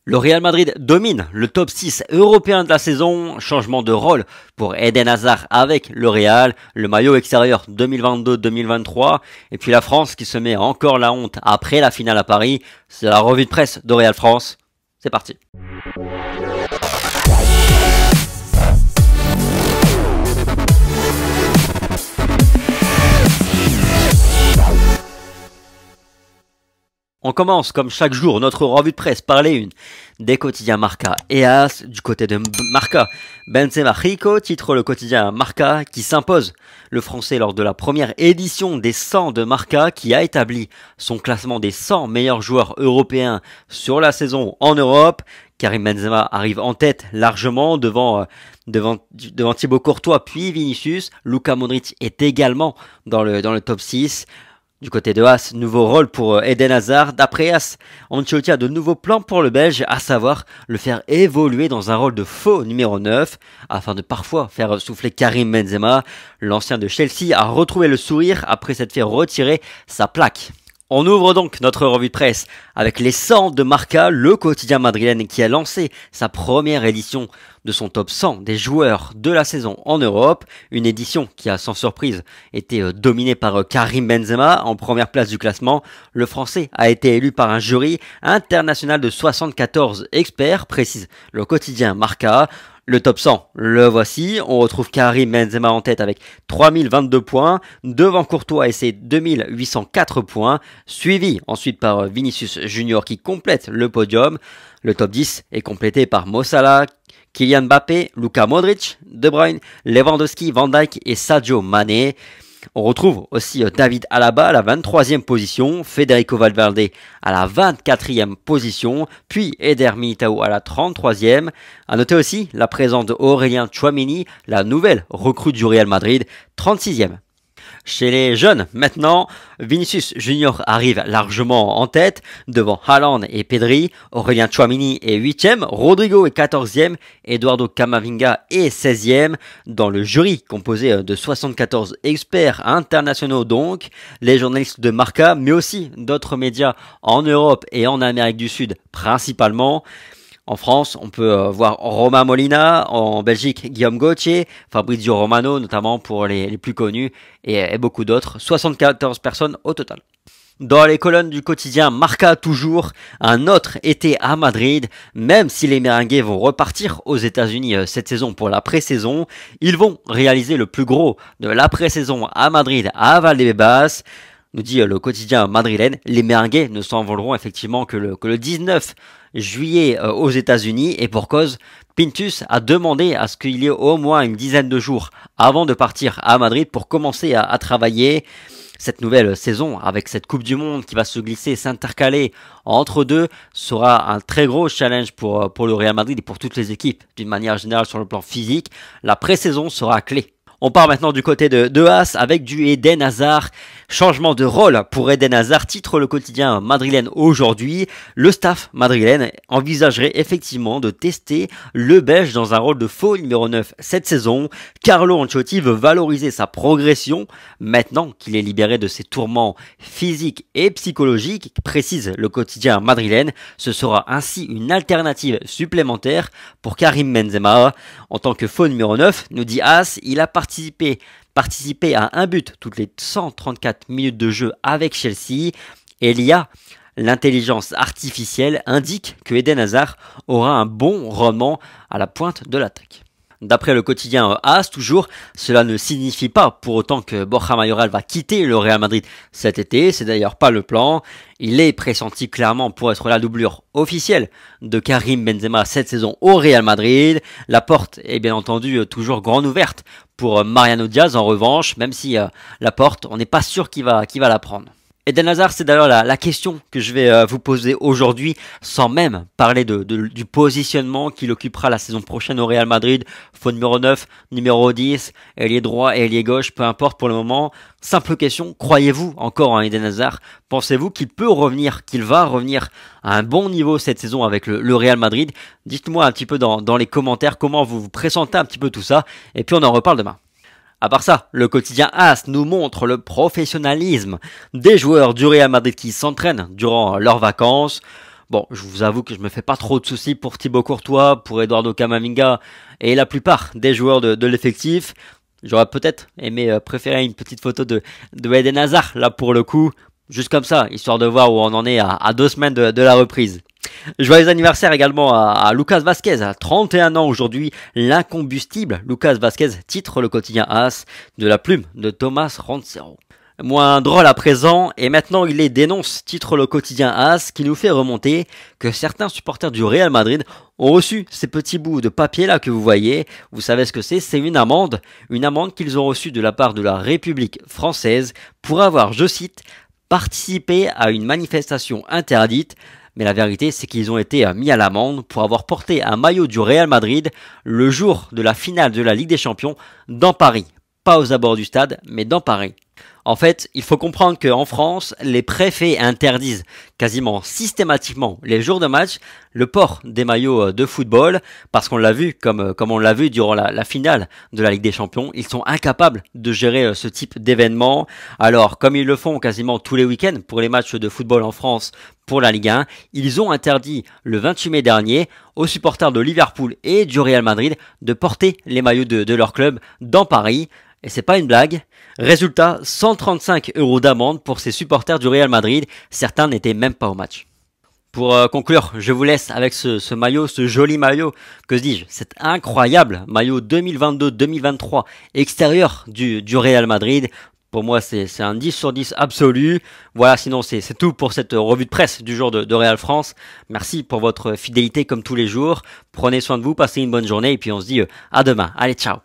Le Real Madrid domine le top 6 européen de la saison, changement de rôle pour Eden Hazard avec le Real, le maillot extérieur 2022-2023, et puis la France qui se met encore la honte après la finale à Paris. C'est la revue de presse de Real France, c'est parti. On commence comme chaque jour notre revue de presse par les unes des quotidiens Marca et AS. Du côté de Marca, Benzema Rico titre le quotidien Marca qui s'impose. Le français lors de la première édition des 100 de Marca qui a établi son classement des 100 meilleurs joueurs européens sur la saison en Europe. Karim Benzema arrive en tête largement devant Thibaut Courtois puis Vinicius. Luka Modric est également dans le top 6. Du côté de As, nouveau rôle pour Eden Hazard. D'après As, Ancelotti a de nouveaux plans pour le Belge, à savoir le faire évoluer dans un rôle de faux numéro 9, afin de parfois faire souffler Karim Benzema. L'ancien de Chelsea a retrouvé le sourire après s'être fait retirer sa plaque. On ouvre donc notre revue de presse avec les 100 de Marca, le quotidien madrilène qui a lancé sa première édition de son top 100 des joueurs de la saison en Europe. Une édition qui a sans surprise été dominée par Karim Benzema en première place du classement. Le français a été élu par un jury international de 74 experts, précise le quotidien Marca. Le top 100, le voici. On retrouve Karim Benzema en tête avec 3022 points, devant Courtois et ses 2804 points, suivi ensuite par Vinicius Junior qui complète le podium. Le top 10 est complété par Mo Salah, Kylian Mbappé, Luka Modric, De Bruyne, Lewandowski, Van Dijk et Sadio Mané. On retrouve aussi David Alaba à la 23e position, Federico Valverde à la 24e position, puis Eder Militao à la 33e. À noter aussi la présence d'Aurélien Tchouaméni, la nouvelle recrue du Real Madrid, 36e. Chez les jeunes, maintenant, Vinicius Junior arrive largement en tête, devant Haaland et Pedri. Aurélien Tchouaméni est 8e, Rodrigo est 14e, Eduardo Camavinga est 16e. Dans le jury, composé de 74 experts internationaux donc, les journalistes de Marca, mais aussi d'autres médias en Europe et en Amérique du Sud principalement. En France, on peut voir Romain Molina, en Belgique, Guillaume Gauthier, Fabrizio Romano, notamment pour les plus connus, et beaucoup d'autres. 74 personnes au total. Dans les colonnes du quotidien Marca toujours, un autre été à Madrid. Même si les Merengues vont repartir aux États-Unis cette saison pour la pré-saison, ils vont réaliser le plus gros de la pré-saison à Madrid, à Valdebebas. Nous dit le quotidien madrilène, les Merengues ne s'envoleront effectivement que le 19 juillet aux États-Unis, et pour cause, Pintus a demandé à ce qu'il y ait au moins une dizaine de jours avant de partir à Madrid pour commencer à travailler. Cette nouvelle saison, avec cette Coupe du Monde qui va se glisser, s'intercaler entre deux, sera un très gros challenge pour le Real Madrid et pour toutes les équipes d'une manière générale sur le plan physique. La pré-saison sera clé. On part maintenant du côté de As avec du Eden Hazard. Changement de rôle pour Eden Hazard, titre le quotidien madrilène aujourd'hui. Le staff madrilène envisagerait effectivement de tester le Belge dans un rôle de faux numéro 9 cette saison. Carlo Ancelotti veut valoriser sa progression maintenant qu'il est libéré de ses tourments physiques et psychologiques, précise le quotidien madrilène. Ce sera ainsi une alternative supplémentaire pour Karim Benzema. En tant que faux numéro 9, nous dit As, il a participé à un but toutes les 134 minutes de jeu avec Chelsea. Et l'intelligence artificielle indique que Eden Hazard aura un bon rendement à la pointe de l'attaque. D'après le quotidien AS, toujours, cela ne signifie pas pour autant que Borja Mayoral va quitter le Real Madrid cet été. C'est d'ailleurs pas le plan. Il est pressenti clairement pour être la doublure officielle de Karim Benzema cette saison au Real Madrid. La porte est bien entendu toujours grande ouverte pour Mariano Diaz en revanche, même si la porte, on n'est pas sûr qu'il va la prendre. Eden Hazard, c'est d'ailleurs la question que je vais vous poser aujourd'hui, sans même parler du positionnement qu'il occupera la saison prochaine au Real Madrid. Faux numéro 9, numéro 10, ailier droit et ailier gauche, peu importe pour le moment. Simple question, croyez-vous encore en Eden Hazard? Pensez-vous qu'il va revenir à un bon niveau cette saison avec le Real Madrid? Dites-moi un petit peu dans les commentaires comment vous pressentez un petit peu tout ça, et puis on en reparle demain. À part ça, le quotidien AS nous montre le professionnalisme des joueurs du Real Madrid qui s'entraînent durant leurs vacances. Bon, je vous avoue que je me fais pas trop de soucis pour Thibaut Courtois, pour Eduardo Camavinga et la plupart des joueurs de l'effectif. J'aurais peut-être aimé préférer une petite photo de Eden Hazard, là pour le coup, juste comme ça, histoire de voir où on en est à 2 semaines de la reprise. Joyeux anniversaire également à Lucas Vasquez, à 31 ans aujourd'hui, l'incombustible Lucas Vasquez titre le quotidien AS de la plume de Thomas Roncero. Moins drôle à présent, et maintenant il les dénonce, titre le quotidien AS, qui nous fait remonter que certains supporters du Real Madrid ont reçu ces petits bouts de papier là que vous voyez. Vous savez ce que c'est une amende qu'ils ont reçue de la part de la République française pour avoir, je cite, participé à une manifestation interdite. Mais la vérité, c'est qu'ils ont été mis à l'amende pour avoir porté un maillot du Real Madrid le jour de la finale de la Ligue des Champions dans Paris. Pas aux abords du stade, mais dans Paris. En fait, il faut comprendre qu'en France, les préfets interdisent quasiment systématiquement les jours de match le port des maillots de football parce qu'on l'a vu, comme on l'a vu durant la finale de la Ligue des Champions, ils sont incapables de gérer ce type d'événement. Alors, comme ils le font quasiment tous les week-ends pour les matchs de football en France pour la Ligue 1, ils ont interdit le 28 mai dernier aux supporters de Liverpool et du Real Madrid de porter les maillots de leur club dans Paris. Et c'est pas une blague. Résultat, 135 € d'amende pour ces supporters du Real Madrid. Certains n'étaient même pas au match. Pour conclure, je vous laisse avec ce maillot, ce joli maillot, que dis-je, cet incroyable maillot 2022-2023 extérieur du Real Madrid. Pour moi, c'est un 10 sur 10 absolu. Voilà, sinon c'est tout pour cette revue de presse du jour de Real France. Merci pour votre fidélité comme tous les jours. Prenez soin de vous, passez une bonne journée et puis on se dit à demain. Allez, ciao.